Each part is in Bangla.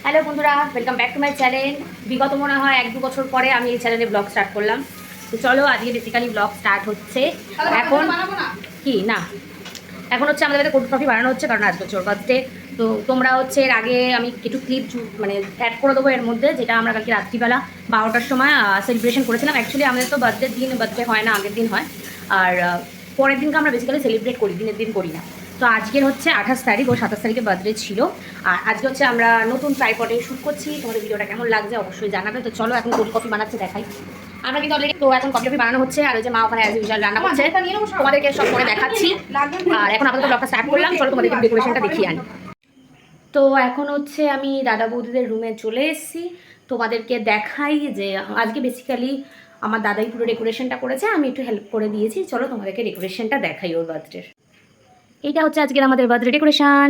হ্যালো বন্ধুরা, welcome back to my channel. বিগত মনে হয় 1-2 বছর পরে আমি এই চ্যানেলে ব্লগ স্টার্ট করলাম। তো চলো আজকে বেসিক্যালি ব্লগ স্টার্ট হচ্ছে। এখন কি না, এখন হচ্ছে আমাদের কোল্ড কফি বানানো হচ্ছে, কারণ আজকে হচ্ছে ওর বার্থডে। তো তোমরা হচ্ছে এর আগে আমি কিছু ক্লিপ মানে অ্যাড করে দেবো এর মধ্যে, যেটা আমরা কালকে রাত্রিবেলা 12টার সময় সেলিব্রেশন করেছিলাম। অ্যাকচুয়ালি আমাদের তো বার্থডে হয় না, আগের দিন হয়। আর পরের দিনকে আমরা বেসিক্যালি সেলিব্রেট করি, দিনের দিন করি না। তো আজকের হচ্ছে 28 তারিখ, ও 27 তারিখে বার্থডে ছিল। আর আজকে হচ্ছে আমরা নতুন ট্রাইপডে শ্যুট করছি। তোমাদের ভিডিওটা কেমন লাগছে অবশ্যই জানাবে। তো চলো এখন কোল্ড কফি বানাচ্ছে দেখাই। আমরা কিন্তু অলরেডি তো এখন কফি বানানো হচ্ছে, আর ওই যে মা ওখানে অ্যাজ ইউজুয়াল রান্না করছে, তোমাদেরকে সব করে দেখাচ্ছি। আর এখন আপাতত ব্লগটা স্টার্ট করলাম, চলো তোমাদেরকে ডেকোরেশনটা দেখিয়ে আনি। তো এখন হচ্ছে আমি দাদা বৌদিদের রুমে চলে এসেছি, তোমাদেরকে দেখাই যে আজকে বেসিক্যালি আমার দাদাই পুরো ডেকোরেশনটা করেছে, আমি একটু হেল্প করে দিয়েছি। চলো তোমাদেরকে ডেকোরেশনটা দেখাই ওর বার্থডের। এইটা হচ্ছে আজকের আমাদের বার্থডে ডেকোরেশন।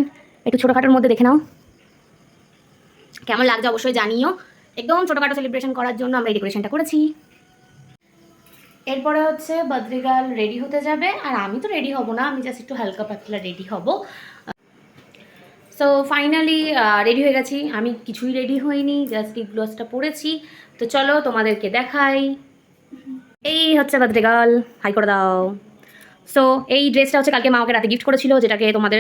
একটু ছোটোখাটোর মধ্যে দেখে নাও, কেমন লাগছে অবশ্যই জানিও। একদম ছোটোখাটো সেলিব্রেশন করার জন্য আমরা এই ডেকোরেশনটা করেছি। এরপরে হচ্ছে বার্থডে গার্ল রেডি হতে যাবে, আর আমি তো রেডি হব না, আমি জাস্ট একটু হালকা পাতলা রেডি হব। সো ফাইনালি রেডি হয়ে গেছি। আমি কিছুই রেডি হইনি, জাস্ট লিপ গ্লসটা পরেছি। তো চলো তোমাদেরকে দেখাই। এই হচ্ছে বার্থডে গার্ল, হাই করে দাও। সো এই ড্রেসটা হচ্ছে কালকে মা ওকে রাতে গিফট করেছিল, যেটাকে তোমাদের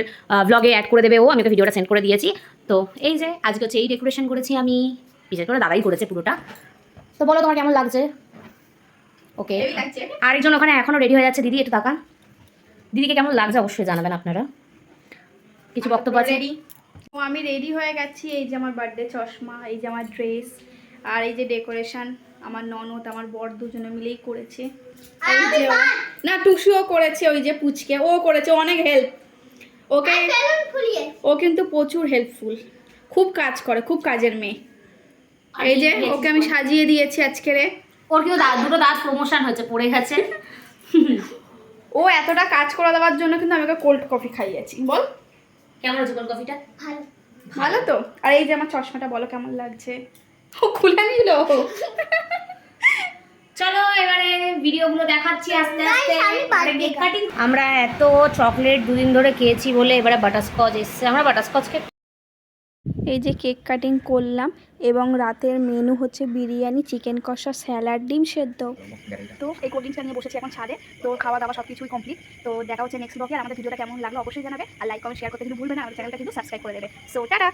ব্লগে অ্যাড করে দেবে ও, আমি ওকে ভিডিওটা সেন্ড করে দিয়েছি। তো এই যে আজকে হচ্ছে এই ডেকোরেশন করেছি আমি, বিশেষ করে দাদাই করেছে পুরোটা। তো বলো তোমার কেমন লাগছে? ওকে, আরেকজন ওখানে এখনও রেডি হয়ে যাচ্ছে, দিদি একটু তাকান। দিদিকে কেমন লাগছে অবশ্যই জানাবেন আপনারা। কিছু বক্তব্য আছে? ও আমি রেডি হয়ে গেছি। এই যে আমার বার্থডে চশমা, এই যে আমার ড্রেস, আর এই যে ডেকোরেশন আমার ননদ আমার বর দুজনে মিলেই করেছে। এই যে না, টুসুও করেছে, ওই যে পুচকে ও করেছে, অনেক হেল্প ওকে। ও কিন্তু প্রচুর হেল্পফুল, খুব কাজ করে, খুব কাজের মেয়ে। এই যে ওকে আমি সাজিয়ে দিয়েছি আজকে রে। ওর কিন্তু দুটো দাঁত প্রমোশন হয়েছে, পড়ে গেছে। ও এতটা কাজ করে দেওয়ার জন্য কিন্তু আমি ওকে কোল্ড কফি খাইয়েছি। বল কেমন হচ্ছে কোল্ড কফিটা? ভালো, ভালো তো। আর এই যে আমার চশমাটা বলো কেমন লাগছে, ও খুলে নিল। চলো এবারে ভিডিওগুলো দেখাচ্ছি আস্তে আস্তে। কেক কাটিং আমরা এত চকলেট দুদিন ধরে খেয়েছি বলে এবারে বাটারস্কচ এসছে, আমরা বাটারস্কচকে। এই যে কেক কাটিং করলাম, এবং রাতের মেনু হচ্ছে বিরিয়ানি, চিকেন কষা, স্যালাড, ডিম সেদ্ধ। তো এই কোল্ড ড্রিঙ্কসটা নিয়ে বসেছি এখন ছাদে। তো খাওয়া দাওয়া সব কিছুই কমপ্লিট। তো দেখা হচ্ছে নেক্সট ব্লগে। আর আমাদের ভিডিওটা কেমন লাগলো অবশ্যই জানাবে, আর লাইক কমেন্ট শেয়ার করতে কিন্তু ভুলবে না, আমাদের চ্যানেলটা কিন্তু সাবস্ক্রাইব করে দেবে। So tata.